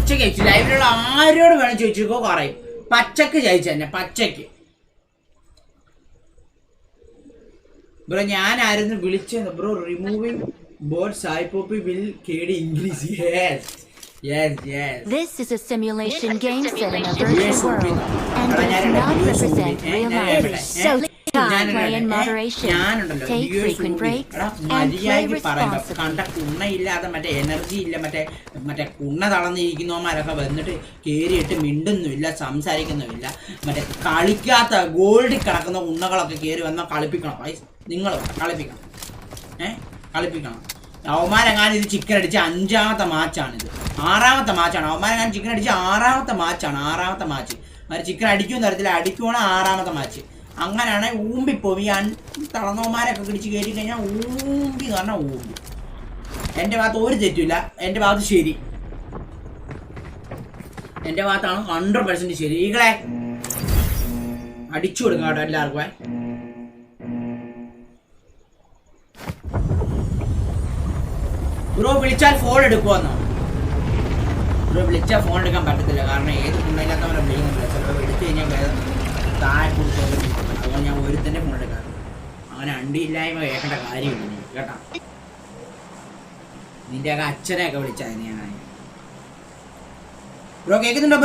പച്ചക്ക് ജയിച്ചു. ലൈവിലുള്ള ആരോട് വേണം ചോദിച്ചോ പറയും. പച്ചക്ക് ജയിച്ചു തന്നെ, പച്ചക്ക്. ബ്രോ ഞാനായിരുന്നു വിളിച്ചത് ബ്രോ. റിമൂവിംഗ് ബോട്ട് സായി പോപ്പി will KD English. Yes. This is a simulation game set in a virtual world and does not represent real life. So play in moderation, take frequent breaks, and play responsibly. കണ്ട കുണ്ണയില്ലാതെ മറ്റേ energy ഇല്ല, മറ്റേ കുണ്ണ തളർന്നിരിക്കുന്നവന്മാരൊക്കെ വന്നിട്ട് കയറിയിട്ട് മിണ്ടുന്നുമില്ല, സംസാരിക്കുന്നുമില്ല. മറ്റേ കളിക്കാത്ത ഗോൾഡിൽ കിടക്കുന്ന ഉണ്ണകളൊക്കെ കയറി വന്നാൽ കളിപ്പിക്കണം. നിങ്ങൾ കളിപ്പിക്കണം, കളിപ്പിക്കണം. അവന്മാരെങ്ങാനും ഇത് ചിക്കൻ അടിച്ച് 5ാമത്തെ മാച്ചാണിത്, 6ാമത്തെ മാച്ചാണ്. അവന്മാരെങ്ങാനും ചിക്കൻ അടിച്ച് 6ാമത്തെ മാച്ചാണ്, 6ാമത്തെ മാച്ച്. അവർ ചിക്കൻ അടിക്കുമെന്ന് അറിയത്തില്ല, അടിക്കുവാണ് 6ാമത്തെ മാച്ച്. അങ്ങനെയാണെങ്കിൽ ഊമ്പിപ്പോവും. ഈ തളർന്നവന്മാരൊക്കെ പിടിച്ച് കയറ്റി കഴിഞ്ഞാൽ ഊമ്പി എന്ന് പറഞ്ഞാൽ ഊമ്പി. എൻ്റെ ഭാഗത്ത് ഒരു തെറ്റില്ല, എൻ്റെ ഭാഗത്ത് ശരി, എൻ്റെ ഭാഗത്താണ് 100% ശരി. ഈകളെ അടിച്ചു കൊടുക്കാം കേട്ടോ എല്ലാവർക്കും. ബ്രോ വിളിച്ചാൽ ഫോൺ എടുക്കുമെന്നോ? ബ്രോ വിളിച്ചാൽ ഫോൺ എടുക്കാൻ പറ്റത്തില്ല, കാരണം ഏത് ഫോണില്ലാത്തവരെ വിളിക്കുന്നില്ല. ചിലപ്പോൾ എടുത്തു കഴിഞ്ഞാൽ വേറെ താഴെ കൊടുത്തോളൂ. അതുകൊണ്ട് ഞാൻ ഒരുത്തന്നെ ഫോൺ എടുക്കാറ്. അങ്ങനെ അണ്ടിയില്ലായ്മ കേൾക്കേണ്ട കാര്യമില്ല നീ കേട്ടാ. നിന്റെയൊക്കെ അച്ഛനെയൊക്കെ വിളിച്ചാൽ ഞാൻ. ബ്രോ കേൾക്കുന്നുണ്ടോ?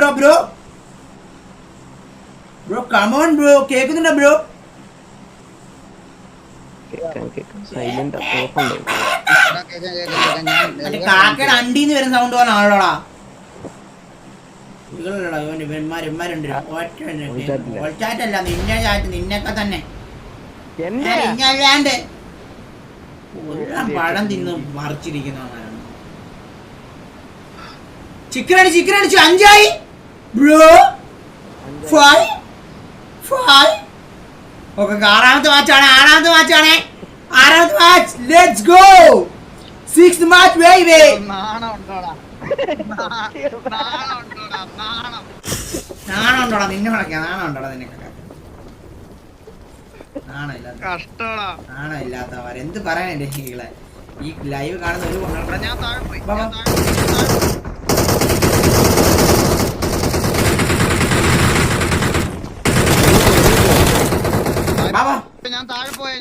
ബ്രോ കമോൺ ബ്രോ, കേൾക്കുന്നുണ്ടോ ബ്രോ? കാക്കയുടെ അണ്ടിന്ന് വരുന്ന സൗണ്ട് പോലെ ആണല്ലോടാ. ഒറ്റല്ല നിന്നെ ചാറ്റ്, നിന്നൊക്കെ തന്നെ വേണ്ടേ. പഴം തിന്ന് മറിച്ചിരിക്കുന്നവന്മാരാണ്. ചിക്കൻ അടിച്ചു 5ആയി ബ്രോ. 5 ഓക്കെ. 6ാമത്തെ മാച്ചാണ്, 6ാമത്തെ മാച്ചാണ്. Let's go. 6th match baby. നാണം ഉണ്ടോടാ നിന്നോടൊക്കെ? നാണം ഉണ്ടോടാ നിനക്കൊക്കെ? നാണം ഇല്ലാത്തവർ എന്ത് പറയാൻ എന്റെ ഹീകളെ. ഈ ലൈവ് കാണുന്ന ഒരു ഞാൻ താഴെ പോയ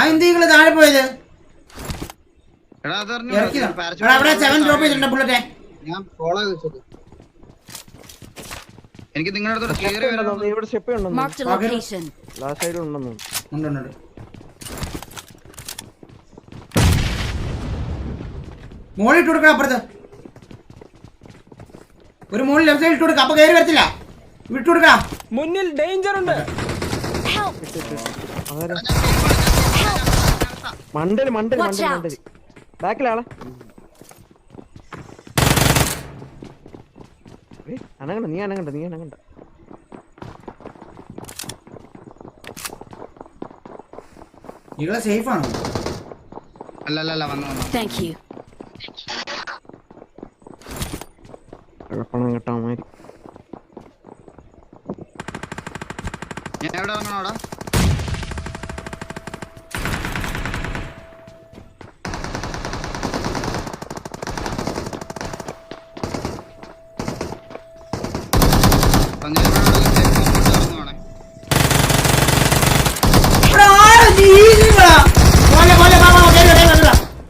എന്തെങ്കിലും താഴെ പോയത്? എനിക്ക് നിങ്ങളുടെ മോളിട്ട് കൊടുക്കണം. അപ്പുറത്ത് ഒരു മോളിൽ ലെഫ്റ്റ് സൈഡ് ഇട്ട് കൊടുക്കാം, അപ്പൊ കയറി വരത്തില്ല. വിട്ടു കൊടുക്കാം. മുന്നിൽ ഡേഞ്ചർ ഉണ്ട്. മണ്ടല് ബാക്കിലാളെ അനങ്ങണ്ട, നീ അനങ്ങണ്ട. നിങ്ങളെ സേഫ് ആണോ? അല്ല വന്നു. Thank you. പണം കിട്ടാൻ മാതിരി ഞാൻ എവിടെ വന്നോടാ?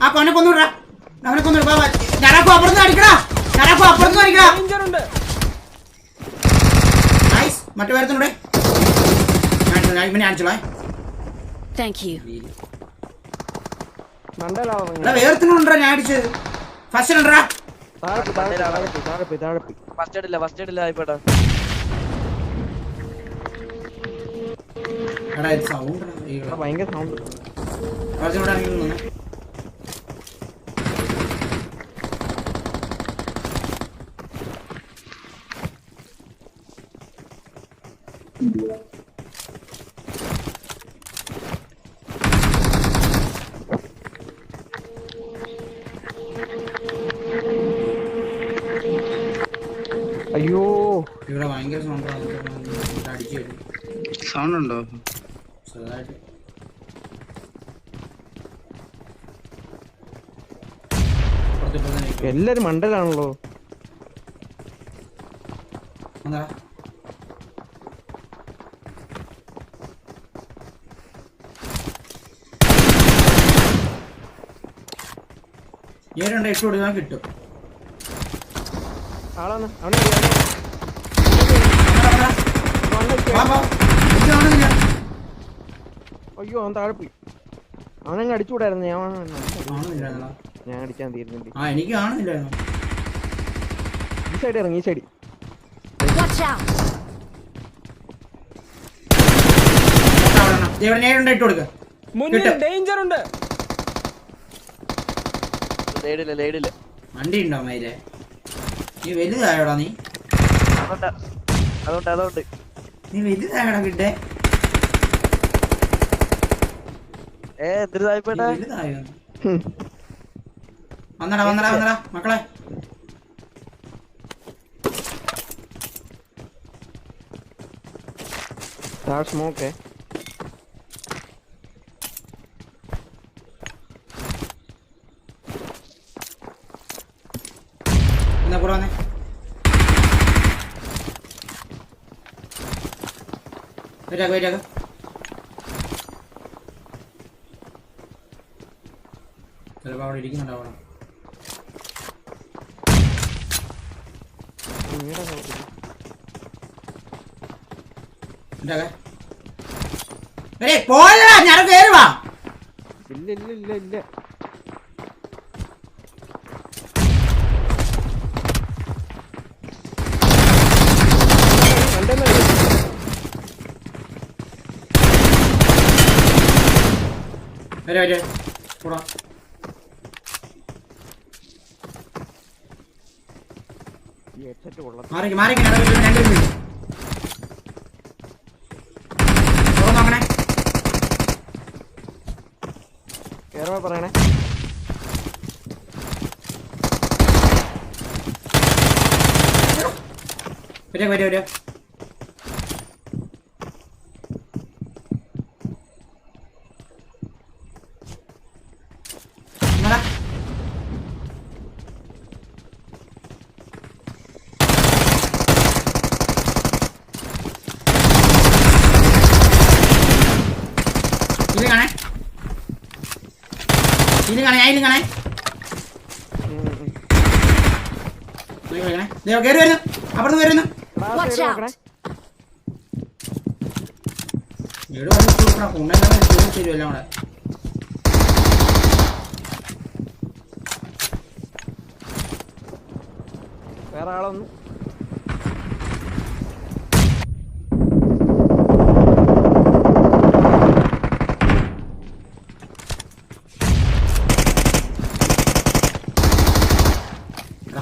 ആ കൊന്നെ കൊന്നുവിടാ, അവനെ കൊന്നുവിടാ. നരക്കോ അപ്പുറത്ത് അടിക്കടാ, അപ്പുറത്ത് അടിക്കടാ. നൈസ്. മറ്റു പേരത്തിനൂടെ ഇവനെ അടിച്ചോളേ. Thank you. വേർത്തിനുണ്ടാ ഞാൻ അടിച്ചത്. ഫസ്റ്റ് ഉണ്ടാ ഫസ്റ്റ് ഇടില്ല ഇപ്പടാ. ഭയങ്കര സൗണ്ട്. അയ്യോ ഇവിടെ ഭയങ്കര സൗണ്ട് അടിച്ചു വരും സൗണ്ട് ഉണ്ടോ? ചെറുതായിട്ട്. എല്ലാരും മണ്ടലാണല്ലോ. എന്താ ഏഴുണ്ട് 8 കൊടുക്കാൻ കിട്ടും. ആളാണ് അയ്യോ അവൻ താഴെ പോയി. അവനങ്ങ് അടിച്ചുകൂടായിരുന്നു. ഞാൻ അടിക്കാൻ തീരുന്നില്ല. എനിക്ക് കാണുന്നില്ലായിരുന്നു. ഈ സൈഡ് ഇറങ്ങി. ഈ സൈഡ് Watch out! നേരിട്ട് ഇട്ട് കൊടുക്ക. മുന്നിൽ ഡേഞ്ചർ ഉണ്ട്. ലേഡില്ല വണ്ടി ഉണ്ടോ മയിലെ? നീ വലുതായോടാ? നീ അതുകൊണ്ട് നീ വലുതായോടാ കിട്ടേ? എന്തിനായിപ്പോട്ടെ വലുതായോ? വന്നടാ മക്കളെ. സ്മോക്കേ എന്നാ കൂടെ വന്നേ. വെയിറ്റാക്ക ചിലപ്പോ അവിടെ ഇരിക്കുന്നുണ്ടാവണം. പോയാ ഞാൻ കേറുവാ. ഇല്ല വരെ കൂടാ. മാറിക്ക് നോക്കണേ. കേരള പറയണേ. വരെ ഇതിൽ കാണേ. കേറി വരുന്നു. അപ്പുറത്ത് വരുന്നു. Watch out! ശരിയല്ല അവിടെ. വേറെ ആളൊന്നും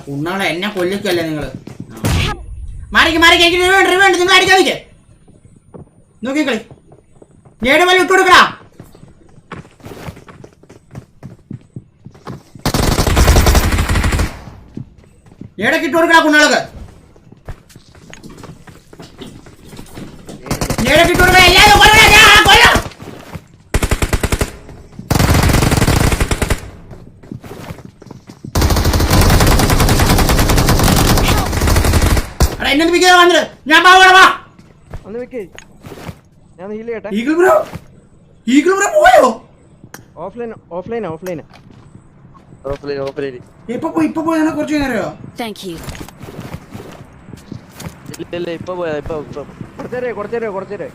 കുണ്ണാളെ എന്നെ കൊല്ലിക്കല്ലേ നിങ്ങള്. മാറിക്ക് എനിക്ക് റിവേണ്ട് നിങ്ങൾ അടിക്കാൻ നിൽക്കേ. നോക്കിക്കളി. നേട് വല്ല ഇട്ട് കൊടുക്കടാ. നേടൊക്കെ ഇട്ട് കൊടുക്കടാ കുണ്ണാളൊക്കെ. നേടൊക്കെ ഇട്ട് കൊടുക്കടാ. എല്ലാവരും കൊല്ലം. എന്നെ പിടിക്കാതെ വന്നിട്ട് ഞാൻ പാവടാ. ഒന്ന് വെക്കേ. ഞാൻ ഹീൽ ചെയ്യട്ടെ. ഈഗിൾ ബ്രോ പോയോ? ഓഫ്ലൈൻ ഇപ്പൊ പോയി കുറച്ച് നേരയോ? Thank you. ഇല്ല ഇപ്പൊ പോയാ ഇപ്പൊ കുറച്ചേരോ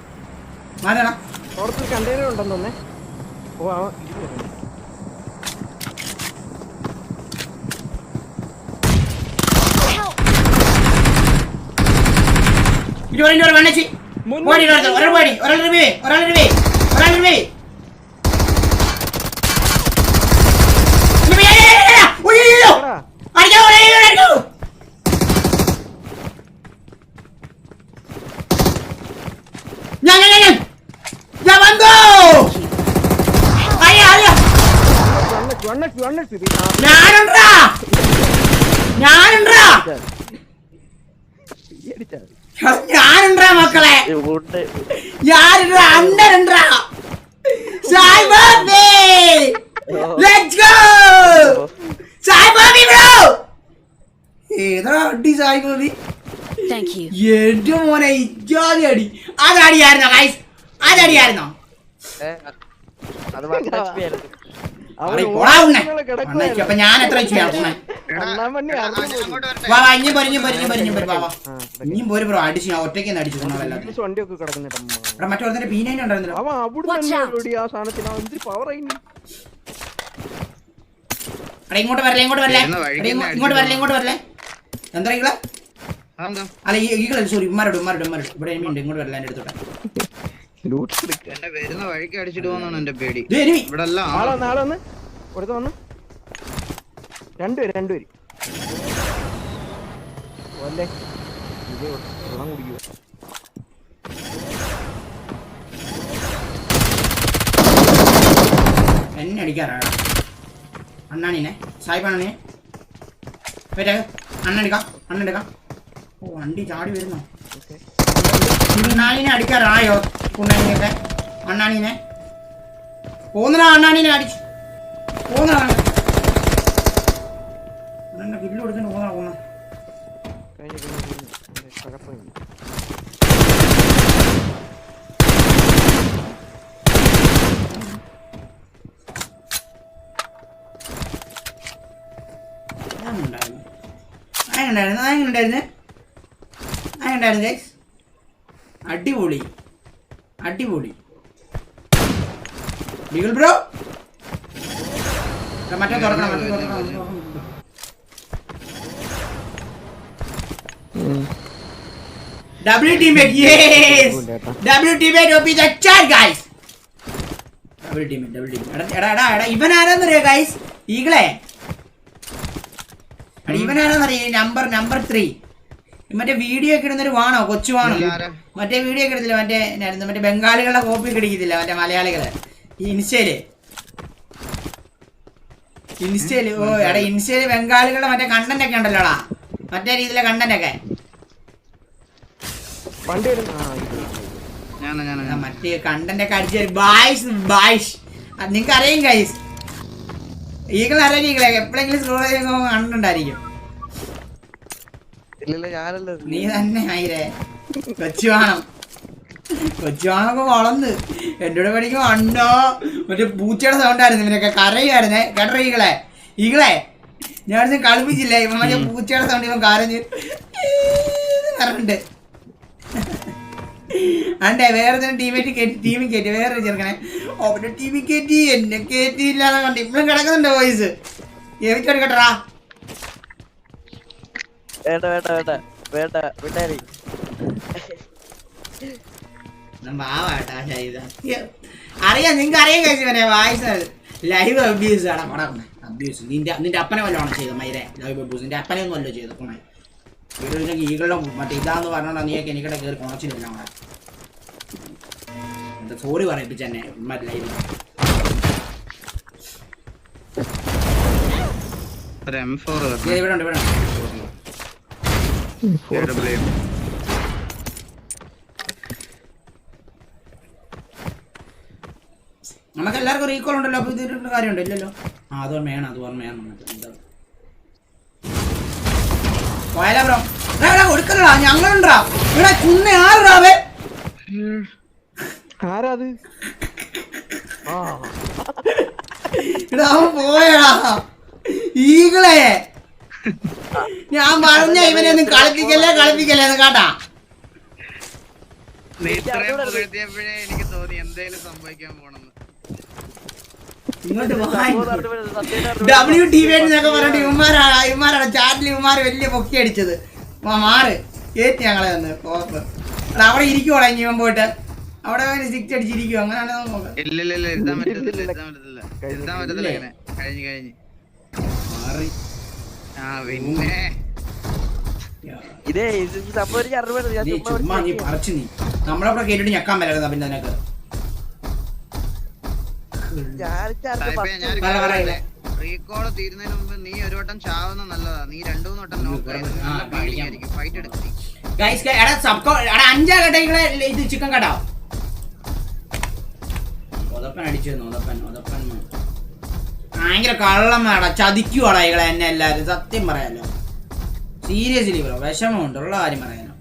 മാറണം. പുറത്ത് കണ്ടെയ്നർ ഉണ്ടെന്ന് തോന്നേ. ഓ ആ വണ്ണച്ചി ഒരാൾ അടിച്ചാ മതി. ഞാനുണ്ടാ മക്കളെ, ഉണ്ട്. ഞാനുണ്ടാ, അണ്ണനുണ്ടാ. Sai Bobby, let's go Sai Bobby bro. ഏതാ അടി സായ് ബോബി? Thank you. എന്റെ മോനെ ഇജാതി അടി. അതടിയായിരുന്നോ ഗൈസ്? അതടിയായിരുന്നോ? അത് മാത്രം HP ആയിരുന്നു. അവൻ പോടാ ഉണ്ണെ. ഓടുന്നവളെ ഉണ്ണയ്ക്ക് കിടക്കുവായിരുന്നു. അപ്പൊ ഞാൻ എത്ര ചെയ്യാം ഉണ്ണെ? അണ്ണാമണ്ണി അറിഞ്ഞു പോലും. അങ്ങോട്ട് വരട്ടെ. വാ വാ, ഇനിയും പോര്, ഇനിയും പോര്, ഇനിയും പോര്, ഇനിയും പോര്, വാ വാ. ആ, ഇനിയും പോര് ബ്രോ, അടിച്ച് ഞാൻ ഒറ്റയ്ക്ക് തന്നെ അടിച്ചു കൊണ്ടാവല്ലോ. ഇംഗ്ലീഷ് വണ്ടിയൊക്കെ കിടക്കുന്നുണ്ട്. ഇവിടെ മറ്റൊരുത്തന്റെ പീനേനെ ഉണ്ടായിരുന്നല്ലോ. അവൻ അവിടെ Watch out. ഓടി ആ സാധനത്തിന് അവൻ എന്തൊരു പവർ ആയി. എടാ ഇങ്ങോട്ട് വരല്ലേ, ഇങ്ങോട്ട് വരല്ലേ, വരുന്ന വഴിക്ക് എടാ, തന്നെ ഇങ്ങോട്ട് വരല്ലേ, ഇങ്ങോട്ട് വരല്ലേ. എന്താ ഈകളെ? അതെന്താ? അല്ല ഈകളെ, സോറി, ഉമ്മാരോട് ഇവിടെ എനിമി ഉണ്ട്, ഇങ്ങോട്ട് വരല്ലേ, എന്റെ അടുത്തോട്ടെ. എന്നെ വരുന്ന വഴിക്ക് അടിച്ചിട്ട് പോകുന്നാണ് എന്റെ പേടി. ദേ എനിമി. ഇവിടെ എല്ലാം നാളെ നാളെ വന്ന് കൊടുത്ത് വന്ന് രണ്ടുപേര് അല്ലേ ഇത് വെള്ളം കുടിക്കുക. എന്നെ അടിക്കാറാണ് അണ്ണാണിനെ, സായിപ്പാണേ. അണ്ണെടുക്കാം. ഓ വണ്ടി ചാടി വരുന്നോ? അണ്ണാണിനെ അടിക്കാറായോ? കുണ്ണാണിയൊക്കെ അണ്ണാണിനെ പോന്നടാ, അണ്ണാണിനെ അടിച്ചു പോന്നടാ. അണ്ണന്റെ ബില്ല് കൊടുത്തിട്ട് പോന്നടാ. കഴിഞ്ഞു തകർപ്പുണ്ട്. ഉണ്ടായിരുന്നു ഗൈസ്. അടിപൊളി ബീഗിൾ ബ്രോ. മറ്റേ തുറക്കണം. W teammate, yes. W teammate OP the chat guys. W teammate. എടാ ഇവൻ ആരാന്നറിയോ ഗൈസ്? ഈകളെ ഇവനാണെന്നറിയ നമ്പർ 3. മറ്റേ വീഡിയോ ഒക്കെ ഇടുന്നൊരു വാണോ, കൊച്ചു വാണോ? മറ്റേ വീഡിയോ ഒക്കെ ഇടത്തില്ല, മറ്റേ ബംഗാളികളുടെ കോപ്പി ഒക്കെ അടിക്കത്തില്ല, മറ്റേ മലയാളികള് ഈ ഇൻസ്റ്റയില്. ഓ എടാ, ഇൻസ്റ്റയില് ബംഗാളികളുടെ മറ്റേ കണ്ടന്റ് ഒക്കെ ഉണ്ടല്ലോടാ, മറ്റേ രീതിയിലെ കണ്ടന്റ് ഒക്കെ. മറ്റേ കണ്ടന്റ് ഒക്കെ അടിച്ച ബായ്സ് നിങ്ങക്ക് അറിയും ഗൈസ്. ഈകളെ അറിയാം, ഈകളെ എപ്പോഴെങ്കിലും സ്ക്രോൾ ചെയ്യുമ്പോൾ കണ്ടിട്ടുണ്ടായിരിക്കും. നീ തന്നെ ആയിരേ കൊച്ചുവാണൊക്കെ വളർന്ന് എന്റെ കൂടെ പഠിക്കും. അണ്ണോ മറ്റേ പൂച്ചയുടെ സൗണ്ട് ആയിരുന്നു ഇവനൊക്കെ, കരയായിരുന്നേ. കേട്ടോ ഈകളെ ഞാൻ കളിപ്പിച്ചില്ല. ഇവൻ മറ്റേ പൂച്ചയുടെ സൗണ്ട് ഇവൻ കരഞ്ഞ് കറണ്ട്. അണ്ടേ വേറെ ടീമിൽ കയറ്റി വേറെ ചെറുക്കനെ അവന്റെ ടീമിൽ കയറ്റി, എന്നെ കയറ്റിയില്ലാതെ കണ്ട് ഇപ്പോഴും കിടക്കുന്നുണ്ട് വോയിസ്. കേട്ടറാ അറിയാം, നിങ്ങക്ക് അറിയാൻ കഴിച്ചവനെ വായിസ് ലൈവ് അബ്യൂസ് ആണ്. അബ്യൂസ് നിന്റെ അപ്പനെ വല്ലതാണ് ചെയ്തത് മൈരെ? ലൈവ് അബ്യൂസ് നിന്റെ അപ്പനെ ഒന്നും അല്ലോ ചെയ്തത്. ഈകളുടെ മറ്റേ ഇതാന്ന് പറഞ്ഞോണ്ടാ നീയൊക്കെ എനിക്കിടെ കയറി കൊണച്ചില്ല. എന്താ സോറി പറയിപ്പിച്ച എന്നെ ലൈവ്. ഇവിടെ ഉണ്ട്. നമുക്ക് എല്ലാവർക്കും റീകോൾ ഉണ്ടല്ലോ, അപ്പൊ ഇതിന്റെ കാര്യമുണ്ടോ? ഇല്ലല്ലോ. അത് ഓർമ്മയാണ്. പോയാലോ ബ്രോ? കൊടുക്കലടാ, ഞങ്ങളുണ്ടാ ഇവിടെ കുന്ന ആറാവേ. ആരാത്? എടാ അവൻ പോയടാ. ഈകളെ ഞാൻ പറഞ്ഞ ഇവനെ ഒന്നും കളിപ്പിക്കല്ലേ കേട്ടാ. എനിക്ക് തോന്നി എന്തേലും സംഭവിക്കാൻ പോണെന്ന്. ഇങ്ങോട്ട് W teammate എന്നൊക്കെ പറഞ്ഞിട്ട് ഇവന്മാരാണ് ചാറ്റിൽ ഇവന്മാര് വലിയ പൊക്കി അടിച്ചത്. മാറ് കേറ്റി ഞങ്ങളെ വന്ന് കോപ്പ്. അവിടെ ഇരിക്കുവാടാ ഇനി ഇവൻ പോയിട്ട് അവിടെ സിക്സ് അടിച്ചിരിക്കുവോ? അങ്ങനെയാണോ നോക്കാം. കഴിഞ്ഞു. നീ പറിച്ചു നീ നമ്മളവിടെ കേട്ടിട്ട് ഞെക്കാൻ പറ്റുന്ന പിന്നെ നിനക്ക് റീകോള് തീരുന്നതിന് മുമ്പ് നീ ഒരു വട്ടം ചാവുന്ന നല്ലതാ. നീ 2-3 വട്ടം നോക്കായിരിക്കും ഫൈറ്റ് എടുത്തി. ഗൈസ് എടാ സബ്കോ എടാ 5 കടകളെ ഇത് ചിക്കൻ കടാ ഒതപ്പൻ അടിച്ചു ഒതപ്പൻ ഭയങ്കര കള്ളന്മാടാ, ചതിക്കുവാടാ ഇകളെ എന്നെ എല്ലാരും. സത്യം പറയാലോ, സീരിയസ്ലി ബ്രോ, വിഷമമുണ്ട് ഉള്ള കാര്യം പറയാനോ.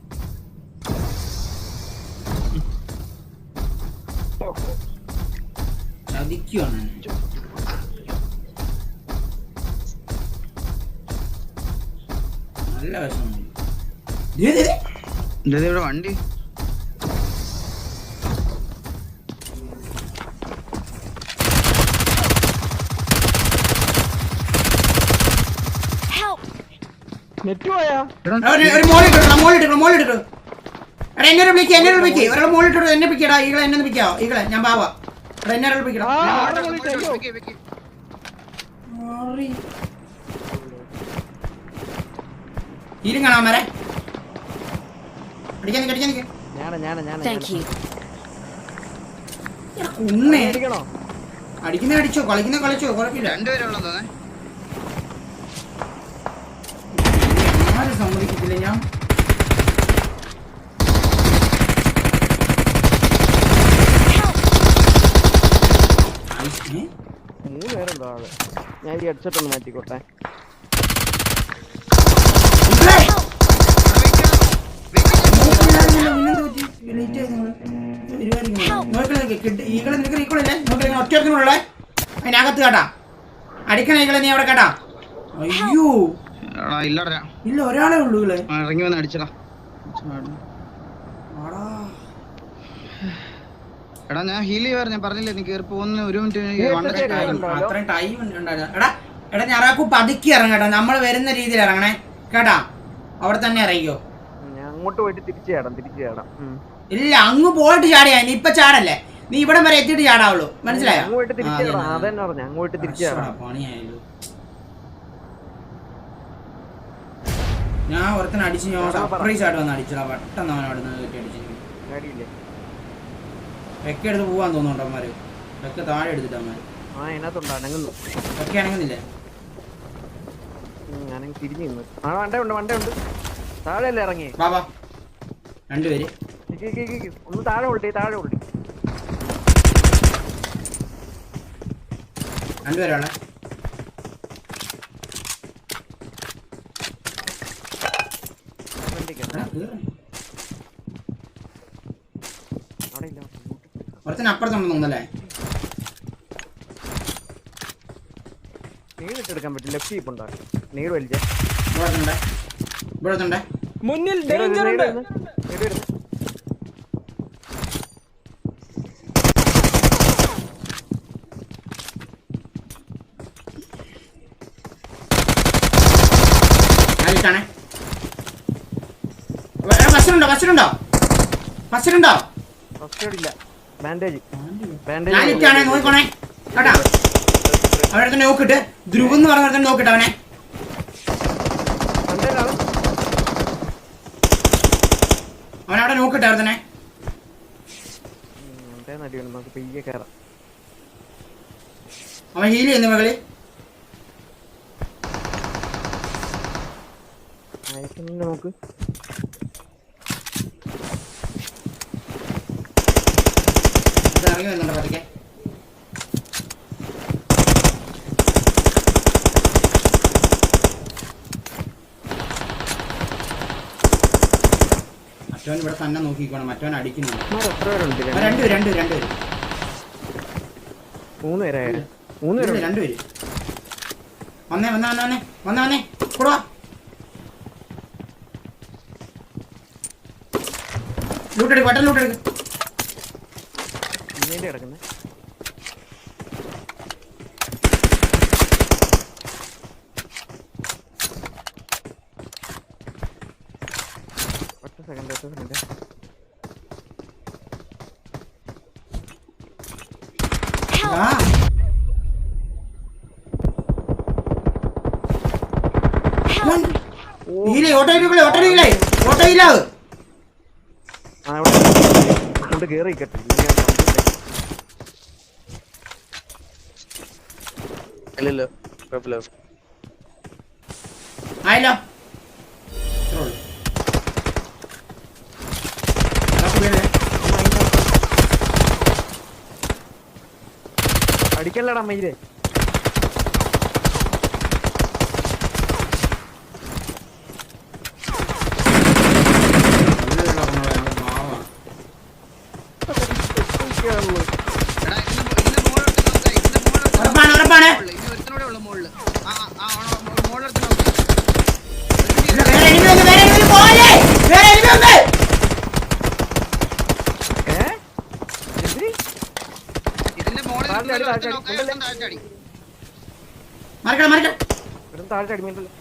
ചതിക്കുവാണ്, നല്ല വിഷമമുണ്ട്. ഇവിടെ വണ്ടി നെറ്റ് പോയാ ഒരു മോളിട്ടിട്ടു. എടാ എന്നെ വിളിക്ക് ഒരാൾ മോളിട്ടിട്ടു. എന്നെ പിക്കടാ ഈകളെ, എന്നെ പിക്കാവോ ഈകളെ, ഞാൻ പാവാ. എടാ എന്നെ ഒരാൾ പിക്കടാ. ഹീലിംഗ് കാണാൻ വരെ അടിക്കാൻ Thank you. ഉണ്ണേ അടിക്കുന്ന അടിച്ചോ, കളിക്കുന്ന കളിച്ചോ, കുഴപ്പമില്ല. 2 പേരുള്ളൂ തോന്നേ. ആരും സമ്മതിക്കത്തില്ല. ഞാൻ ഞാൻ ഈ ഹെഡ്സെറ്റ് ഒന്ന് മാറ്റിക്കോട്ടെ. ഒറ്റ അതിനകത്ത് കേട്ടാ അടിക്കണ ഈകളെ നീ അവിടെ കേട്ടാ. അയ്യോ ഇല്ല, ഒരാളെ ഉള്ളൂ ഈകളെ. ഇറങ്ങി വന്ന് അടിച്ചടാ. എടാ ഞാൻ ഹീൽ ചെയ്യാറ്, ഞാൻ പറഞ്ഞില്ലേ നീ കേറി പോകുന്ന 1 മിനിറ്റ് അത്രയും ടൈം ഉണ്ടായിരുന്നു. എടാ ഞാറാക്കു പതുക്കി ഇറങ്ങട്ടോ, നമ്മൾ വരുന്ന രീതിയിൽ ഇറങ്ങണേ കേട്ടാ. അവിടെ തന്നെ ഇറങ്ങിക്കോ. ഞാൻ അങ്ങോട്ട് പോയിട്ട് തിരിച്ചു ചാടാം. ഇല്ല, അങ്ങ് പോയിട്ട് ചാടിയാ, നീ ഇപ്പൊ ചാടല്ലേ, നീ ഇവിടം വരെ എത്തിയിട്ട് ചാടാവുള്ളൂ, മനസ്സിലായോ? അങ്ങോട്ട് തിരിച്ചു ചാടാം. അതന്നെ പറഞ്ഞു, അങ്ങോട്ട് തിരിച്ചു ചാടാം. പണിയായല്ലോ. ഞാൻ ഒരുത്തനെ അടിച്ച് ഞാൻ സർപ്രൈസ് ആയിട്ട് വന്ന് അടിച്ചടാ, പെട്ടെന്ന് അവൻ അവിടെ നിന്ന് കയറ്റി അടിച്ചു. വെക്കെ എടുത്ത് പോവാൻ തോന്നുന്നുണ്ടോ അവന്മാര്? വെക്കെ താഴെ എടുത്തിട്ട് അവന്മാര് വെക്കെ അനങ്ങുന്നില്ലേ? തിരിഞ്ഞു നിന്ന് വണ്ടയുണ്ട് താഴെയല്ലേ ഇറങ്ങി. ബാബാ 2 പേര് ഒന്ന് താഴെ ഉള്ളി 2 പേരാണ്. ഒരുത്തന്നെ അപ്പുറത്തുണ്ടെന്ന് തോന്നല്ലേ? നീടിട്ടെടുക്കാൻ പറ്റും. ലെഫ്റ്റ് ജീപ്പ് ഉണ്ടോ? നീട് വലിച്ചേ. ഇവിടെ മുന്നിൽ ഡേഞ്ചർ ഉണ്ട്. ബസ്സിലുണ്ടോ? ബാൻഡേജ് ഞാനിട്ടാണേ നോക്കണേ കേട്ടാ. അവനടുത്ത് നോക്കിട്ട് ധ്രുവ് എന്ന് പറഞ്ഞ നോക്കിട്ട് അവനെ അവനവിടെ നോക്കിട്ട് അവിടെ തന്നെ. അവൻ ഹീൽ ചെയ്യുന്നു മകളി. നോക്ക് ഇറങ്ങി വരുന്നുണ്ടോ പതുക്കെ? മറ്റവൻ ഇവിടെ തന്നെ നോക്കിക്കോണം, മറ്റവൻ അടിക്കുന്നുണ്ട്. 2 പേര് 3 പേര് 2 പേര് വന്നേ കൊടുവാ. ലൂട്ടെടുക്ക്, പെട്ടെന്ന് ലൂട്ടെടുക്ക്. കിടക്കുന്നത് ഒറ്റ സെക്കൻഡ്. കേറി അല്ലല്ലോ ആയല്ലോ ഇത്രേ ഉള്ളൂ. അതൊക്കെ വീഴല്ലേ? അടിക്കല്ലടാ മയിലേ. നല്ല പറഞ്ഞോളെ, ഞങ്ങൾ പാവാ. എടാ ഇതിന്റെ മോളെടുത്ത് നോക്കാം, ഇതിന്റെ മോളെടുത്ത് ഉറപ്പാണ് ഉറപ്പാണ്. ഇനി ഒരുത്തനൂടെ ഉള്ളു മോളില്. മോളെടുത്ത് നോക്കാം. ഇല്ല, വേറെ enemy വന്ന്, വേറെ enemy പോലെ. വേറെ enemy വന്ന്. ഇതിന്റെ മോളിൽ താഴെ അടി, ഒരുത്തൻ താഴെ നോക്കാം, അടി. ഒരുത്തൻ താഴെ അടി. മറിക്കണം മറിക്കണം. ഇവിടുന്ന് താഴെ അടിമീണ്ടല്ലോ.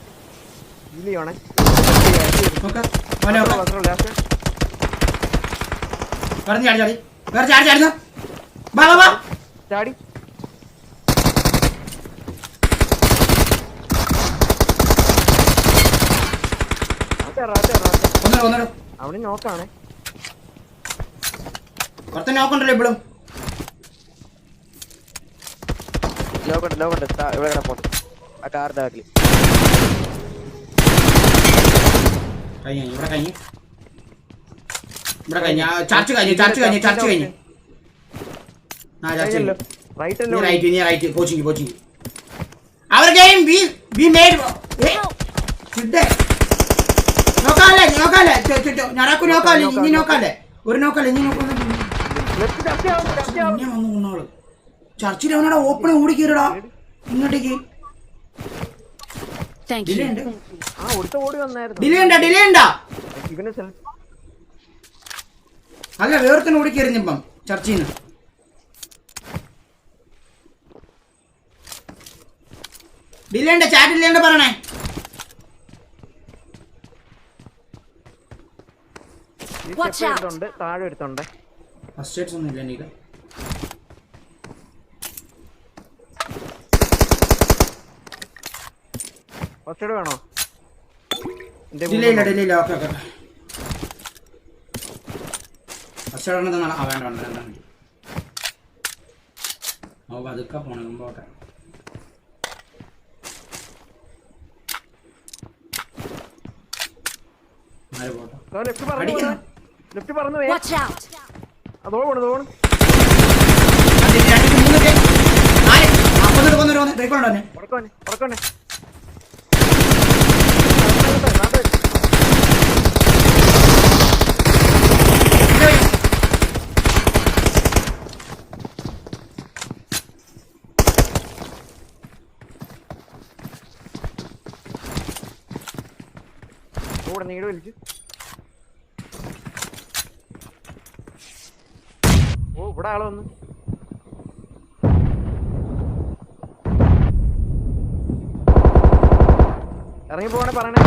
ഇല്ലയോണേ നോക്ക്. മോനെ നോക്ക്. വേറെ ചാടി ചാടി. വേറെ ചാടി ചാടുന്നു. വാ വാ വാ. ചാടി. ഒന്നര ഒന്നര. അവിടെ നോക്കാണേ. പുറത്തെ നോക്കണ്ടല്ലോ ഇപ്പോഴും. ലോകണ്ട് ഇവിടെ കിടപ്പുണ്ട് ആ കാറിന്റെ ബാക്കിൽ. കഴിഞ്ഞു ഇവിടെ കഴിഞ്ഞു. ഇവിടെ കഴിഞ്ഞു. ചർച്ച കഴിഞ്ഞു ചർച്ച കഴിഞ്ഞു ചർച്ച കഴിഞ്ഞു. ആ ചർച്ച കഴിഞ്ഞു. റൈറ്റ് നീ അല്ലേ? റൈറ്റ് നീ റൈറ്റ്. Coaching coaching. അവർ ഗെയിം വി മേഡ്. നോക്കാല്ലേ നോക്കാല്ലേ. ഞടക്കു നോക്കാല്ലേ. ഇനി നോക്കാല്ലേ. ഒരു നോക്കാല്ലേ ഇനി നോക്കാല്ലേ. ലെഫ്റ്റ് ചർച്ച ആവും, ചർച്ച ആവും. പിന്നെ വന്നു കൊണ്ടാള് ചർച്ചിൽ അവനോട് ഓപ്പണെ ഓടി കയറിടാ ഇങ്ങോട്ടേക്ക്. Thank delay you. ഉണ്ട്. ആ ഒരുത്ത ഓടി വന്നായിരുന്നു. ഡിലേ ഉണ്ടാ ഡിലേ ഉണ്ടാ. ഇവന് സെൽഫ് അല്ല വേർത്തിന് ഓടി കയറിഞ്ഞപ്പം ചർച്ചിന്ന്. ഡിലേ ഉണ്ട്. ചാറ്റ് ഡിലേ ഉണ്ട് പറയണേ. Watch out. എടുത്തുണ്ട്, താഴെ എടുത്തുണ്ട്. ഫസ്റ്റ് എയ്ഡ്സ് ഒന്നും ഇല്ല എനിക്ക്. ഫസ്റ്റ് എയ്ഡ് വേണോ? ഡിലേ ഇല്ല ഡിലേ ഇല്ല. Okay okay. ഫസ്റ്റ് എയ്ഡ് ഉണ്ടെന്നാണ്. ആ വേണ്ട വേണ്ട വേണ്ട. ഓ പതുക്കെ പോണേ മുമ്പോട്ടെ. ആര് പോട്ടെ. ലെഫ്റ്റ് പറഞ്ഞു അടിക്കുന്നു. ലെഫ്റ്റ് പറഞ്ഞു. Watch out. അതോ പോണു തോണു. ഉറക്കോനെ ഉറക്കോനെ. കൂടെ നീട് വലിച്ച്. ഓ ഇവിടെ ആള് വന്നു. ഇറങ്ങി പോകണേ പറയണേ.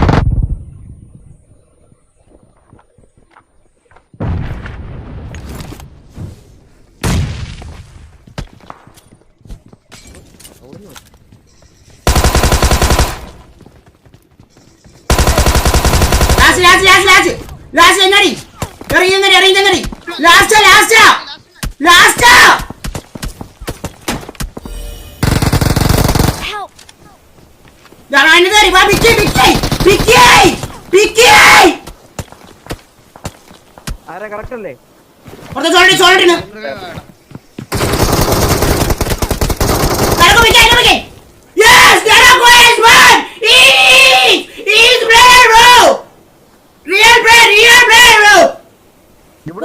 Help. ആരാ കറക്റ്റ് അല്ലേ? ഇവിടെ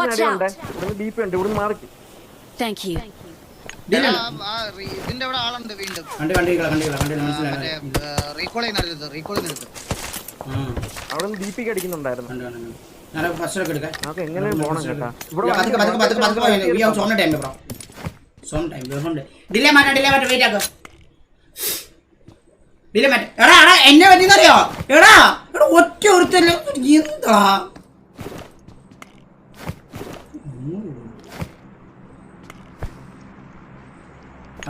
Watch അടിയുണ്ട്. out. ഇവിടുന്ന് ബീപ്പ് ഉണ്ട്. ഇവിടുന്ന് മാറിക്ക്. Thank you. എടാ, ഇതിന്റെ അവിടെ ആളുണ്ട് വീണ്ടും. റീകോൾ ചെയ്യുന്ന റീകോൾ ചെയ്യുന്നത്. അവിടെ നിന്ന് ബീപ്പിക്ക് അടിക്കുന്നുണ്ടായിരുന്നു. ഫസ്റ്റ് ഒക്കെ എടുക്കാം. നമുക്ക് എങ്ങനെ പോണം കേട്ടാ. ഇവിടെ എന്നെ പറ്റിന്നറിയോ എടാ എടാ ഒറ്റ ഒരുത്തല്ലോ എന്താ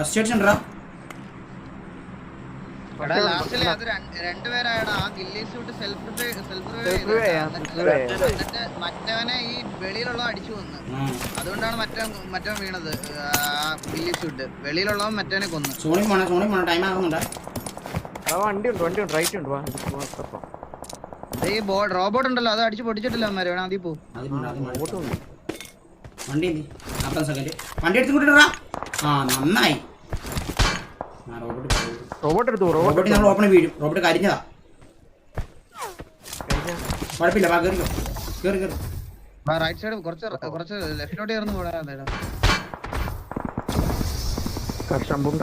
അസ്റ്റേഷൻടാ എടാ ലാസ്റ്റില് അത് രണ്ടുപേരായടാ. ആ ഗില്ലീസ് വിട്ട് സെൽഫ് എന്നിട്ട് മറ്റവനെ ഈ വെളിയിലുള്ള അടിച്ചു കൊന്ന്. അതുകൊണ്ടാണ് മറ്റവൻ വീണത്. ഗില്ലീസ് വിട്ട് വെളിയിലുള്ളവൻ മറ്റവനെ കൊന്നു. സോണി പോണ ടൈം ആകുന്നുണ്ടാ. വണ്ടി ഉണ്ട് റൈറ്റ് ഉണ്ട് വാ ഈ റോബോട്ട് ഉണ്ടല്ലോ അത് അടിച്ച് പൊട്ടിച്ചിട്ടില്ല അമ്മ വേണം അതിൽ പോ. ഓട്ടുണ്ട് വണ്ടി 40 സെക്കൻഡ് വണ്ടി എടുത്ത് കൊണ്ടിട്ടാ. ആ നന്നായി. റോബോട്ട് എടുത്തു റോബോട്ട് നമ്മൾ ഓപ്പൺ വീഴും. റോബോട്ട് കരിഞ്ഞതാ. കുഴപ്പമില്ല വാ കയറി കയറി. റൈറ്റ് സൈഡ് കുറച്ച് ലെഫ്റ്റിലോട്ട് ചേർന്ന് പോടാ. കഷ്ടമ്പുണ്ട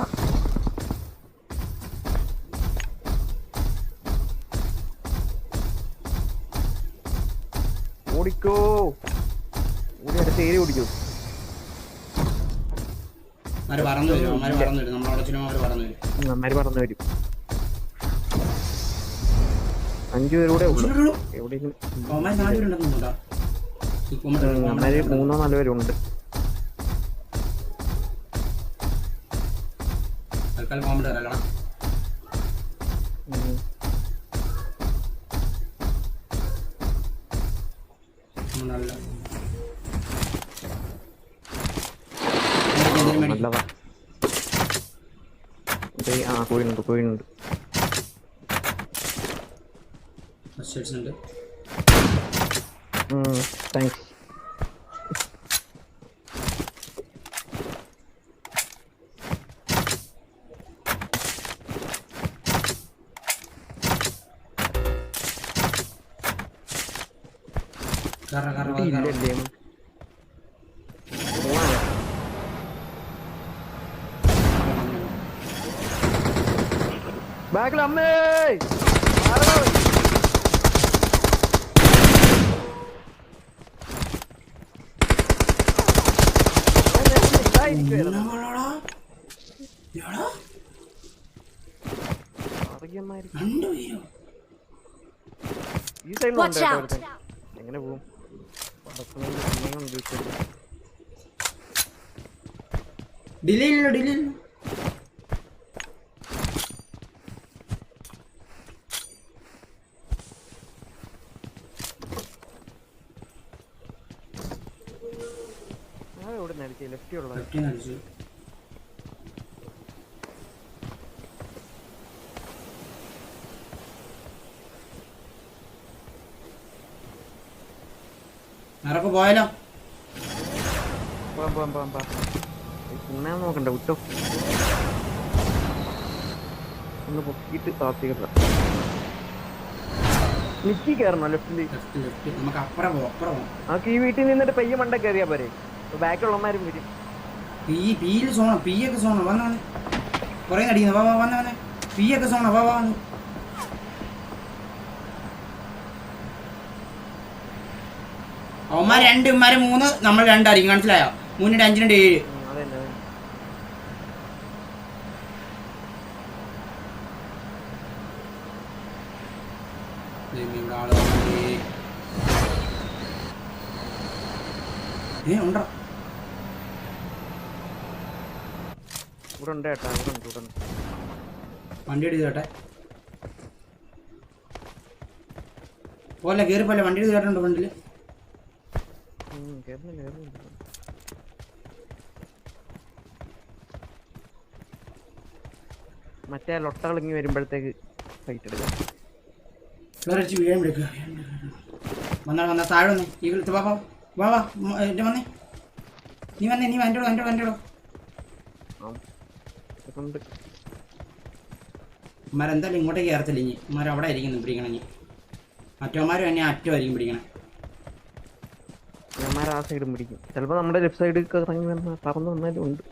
ഓടിക്കോ ഓടി അടുത്ത് ഏരി ഓടിക്കോ. പറന്നു വരും നമ്മളവിടെ നന്നായി പറന്നു വരും. 5 പേരൂടെ ഉള്ളു എവിടെയെങ്കിലും. 3-4 പേരുണ്ട്. തൽക്കാലം കോമഡി വരാലോ. നല്ലതാ. കോയിനുണ്ട് താങ്ക്സ്. ബാക്കിൽ അമ്മേ ഈ സൈഡിൽ എങ്ങനെ പോകും? ഡിലേ ലെഫ്റ്റ് ഉള്ളത് പോയാലോ? തിന്നാൻ നോക്കണ്ട വിട്ടോ. ഒന്ന് പൊക്കിയിട്ട് താത്തിക്കട്ട നിക്കി കയറണോ ലെഫ്റ്റില്? നമുക്ക് അപ്പുറം പോവാം. നമുക്ക് ഈ വീട്ടിൽ നിന്നിട്ട് പയ്യ മണ്ട കയറിയാ പോരെ. ബാക്കിയുള്ളമാരും വരും. പീയൊക്കെ സോണ വന്ന കൊറേ നടിക്കുന്നു. വാ വന്ന പീയൊക്കെ സോണ വാ. അവന്മാർ 2 ഇവന്മാര് 3 നമ്മൾ 2 ആയിരിക്കും. മനസ്സിലായോ? 3 5 7. ഉണ്ടോ ഇവിടെ ഉണ്ട് ചേട്ടാ. ഇവിടെ വണ്ടി എടുത്തോട്ടെ. പോലെ കേറി പോലെ വണ്ടി എടുത്തോട്ടുണ്ട്. വണ്ടിയില് മറ്റേ ലൊട്ടകൾ ഇങ്ങി വരുമ്പോഴത്തേക്ക് ഫൈറ്റ് എടുക്കാം. വന്നാ താഴെ വന്നേ. ഈ വിളിച്ച് വാ എന്റെ വന്നേ. നീ വണ്ടിയോടോ. ഉമ്മാരെന്തായാലും ഇങ്ങോട്ടേക്ക് കയറത്തില്ല. ഇനി ഉമ്മാർ അവിടെ ആയിരിക്കും പിടിക്കണമെങ്കിൽ. മറ്റവന്മാരും എന്നെ അറ്റമായിരിക്കും പിടിക്കണേ. ആ സൈഡും പിടിക്കും. ചിലപ്പോ നമ്മുടെ ലെഫ്റ്റ് സൈഡ് ഇറങ്ങി വന്ന പറന്ന് വന്നാലും ഉണ്ട്.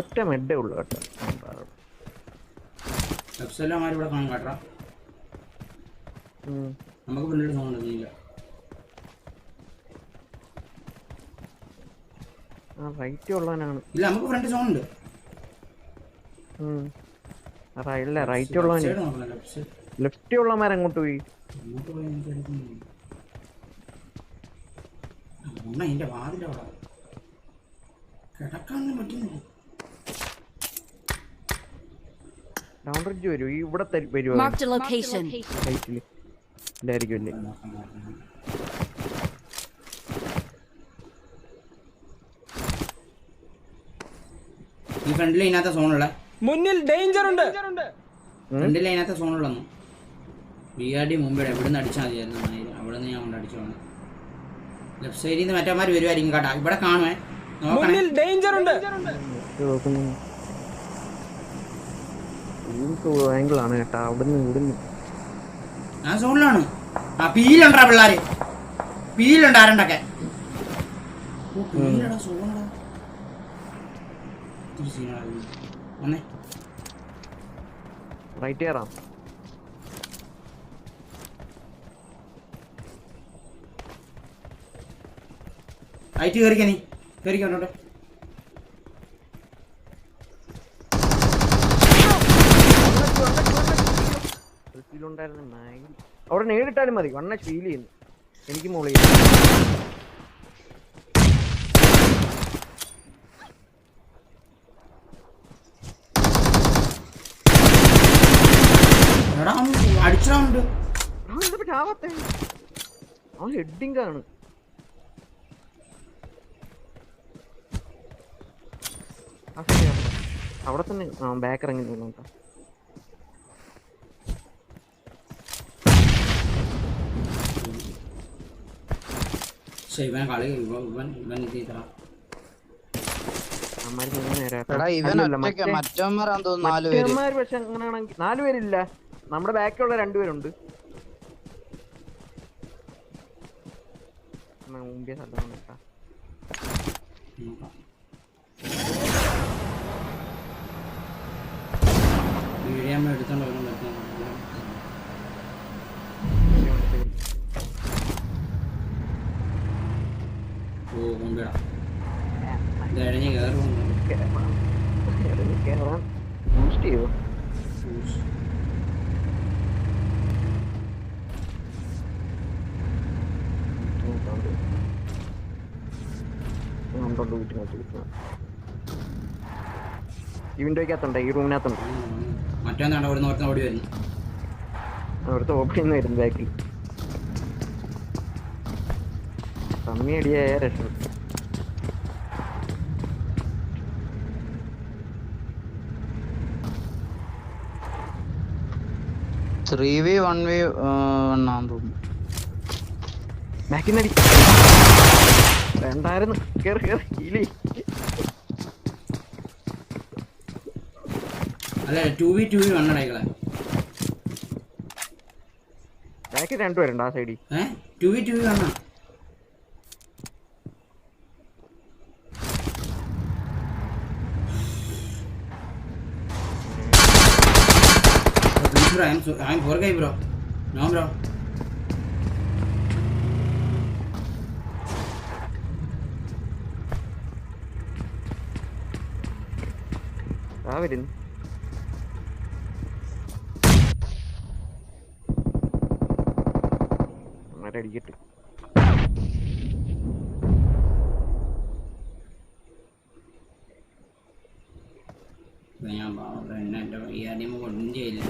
ഒറ്റ മെഡേ ഉള്ളു കേട്ടോ. ഇവിടെ കാണും കേട്ടോ. നമുക്ക് പിന്നീട് തോന്നുന്നില്ല. റൈറ്റ് ഉള്ളവനാണ്. ഇല്ല നമുക്ക് ഫ്രണ്ട് സോൺ ഉണ്ട്. ഇല്ല റൈറ്റ് ഉള്ളവന്. ലെഫ്റ്റ് ഉള്ളമാർ അങ്ങോട്ട് പോയി. അതിന്റെ വാതിന്റെ അവിടെ കിടക്കാനൊന്നും പറ്റുന്നില്ല. ഡൗൺ ബ്രിഡ്ജ് വരൂ. ഇവിടെ വരുമോ? റൈറ്റില് ഇല്ലായിരിക്കും ഇല്ലേ. ഈ ഫ്രണ്ടിൽ ഇതിനകത്ത സോണുള്ള മുന്നിൽ ഡേഞ്ചർ ഉണ്ട്. ഫ്രണ്ടിൽ അതിനകത്ത സോണുള്ളന്നു BRD മുമ്പേ എവിടുന്ന് അടിച്ചാൽ മതിയായിരുന്നു. അവിടെ നിന്ന് ഞാൻ കൊണ്ട് അടിച്ചോളാം. ലെഫ്റ്റ് സൈഡിൽ നിന്ന് മറ്റന്മാർ വരുമായിരിക്കും കേട്ടാ. ഇവിടെ കാണുവേ, നോക്കണേ. മുന്നിൽ ഡേഞ്ചർ ഉണ്ട്. ആംഗിളാണ് കേട്ടാ. അവിടുന്ന് ഇവിടുന്ന് ഞാൻ സോണിലാണ്. ആ പീലുണ്ടാ പിള്ളേര്, പീലുണ്ട് ആരണ്ടൊക്കെ. റൈറ്റ് കയറാം. ആയിട്ട് കയറിക്കാ, നീ കയറിക്കോട്ടെ. അവിടെ നേരിട്ടാലും മതി. വണ്ണ ഫീൽ ചെയ്യുന്നു എനിക്ക് മുകളിൽ. അടിച്ചോണ്ട് അവൻ ഹെഡിങ് ആണ്. അവിടെ തന്നെ ബാക്ക് ഇറങ്ങി നോക്കാം. ഇവൻ കളി ഇവൻ ഇത് ചെയ്തടാ. പക്ഷെ അങ്ങനെയാണെങ്കിൽ 4 പേരില്ല. നമ്മുടെ ബാക്കിലുള്ള 2 പേരുണ്ട്. മുമ്പേ സ്ഥലം കേട്ടാ. വീഡിയോ എടുത്തോണ്ട് വരാൻ പറ്റും. ഓ കൊണ്ടിടാം. ഇതഴിഞ്ഞ് കയറുന്നുണ്ട്. ബൂസ്റ്റ് ചെയ്യോ? ഈ വിൻഡോയ്ക്കകത്തുണ്ട്, ഈ റൂമിനകത്തുണ്ട്. മറ്റൊന്നാണ് അവിടെ നിന്ന് ഓടി വരുന്നു. അവിടുത്തെ ഓപ്പണിന്ന് വരുന്നു ബാക്കിൽ. കമ്മി അടിയായ രക്ഷപ്പെട്ടു. ബാക്കിൽ നിന്ന് അടി വേണ്ടായിരുന്നു. കേറി കേറി ഇല്ലേ. അല്ല 2v2v വണ്ണടൈകളെ. ബാക്കിൽ 2 പേരുണ്ട് ആ സൈഡിൽ. 2v2v വണ്ണ. Bro, I'm 4 guy bro. No bro. വരുന്നു. അടിക്കട്ടെ. ഞാൻ എന്നെ എൻ്റെ BRD കൊണ്ടും ചെയ്യില്ല.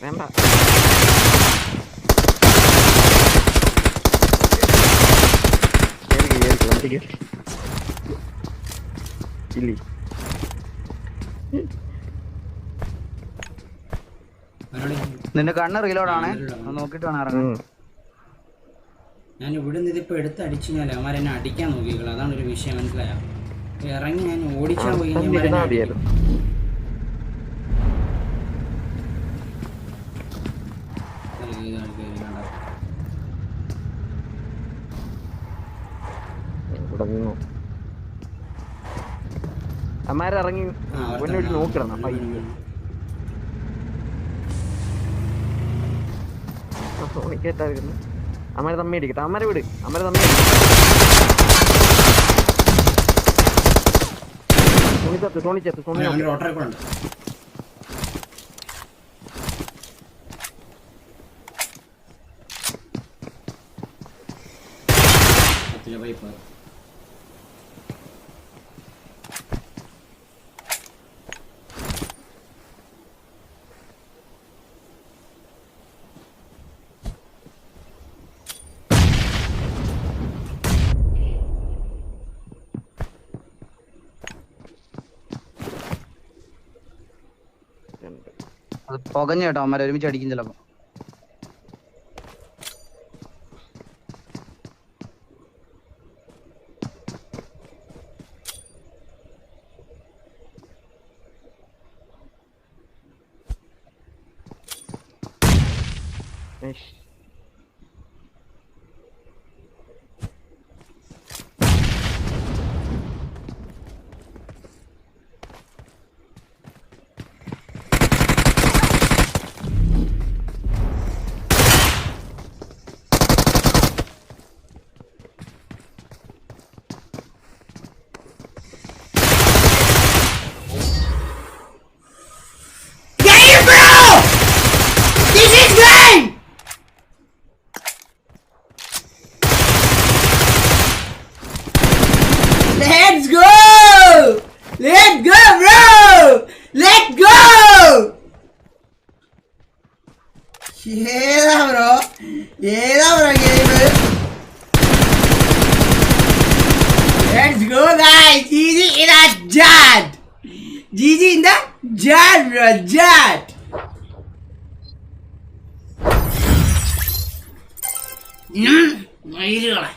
വേണ്ട. ഇല്ലേ നിന്റെ കണ്ണ് റീലോഡ് ആണേ, നോക്കിട്ട് വേണം ഇറങ്ങാൻ. ഞാൻ ഇവിടെ നിന്ന് ഇതിപ്പോ എടുത്തടിച്ചു കഴിഞ്ഞാൽ അവന്മാരെന്നെ അടിക്കാൻ നോക്കിക്കളാം. അതാണ് ഒരു വിഷയം, മനസ്സിലായോ? ഇറങ്ങി ഞാൻ ഓടിച്ചാൽ പോയി കഴിഞ്ഞാൽ അമ്മാരിറങ്ങി നോക്കണം. സോണിക്കേറ്റായിരുന്നു. അമ്മരെ തമ്മി അടിക്കട്ടെ. അമ്മരെ വിട്. അമ്മരെ തമ്മി സോണിച്ചത്ത് സോണി പറഞ്ഞില്ല പൈപ്പ്. അത് പുകഞ്ഞ കേട്ടോ അവന്മാരെ ഒരുമിച്ച് അടിക്കും ചിലപ്പോ. ഏഷ്. Game, bro! This is game! Let's go! Let's go, bro! Let's go! ഏതാ bro game? Let's go, guys! GG in a jet! GG in the jet, bro! Jet! മയിലുകളെ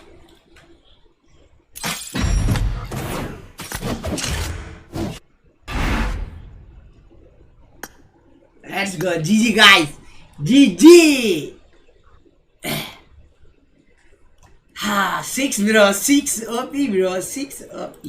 Let's go, GG guys, GG. 6 bro, 6 OP bro, 6 OP.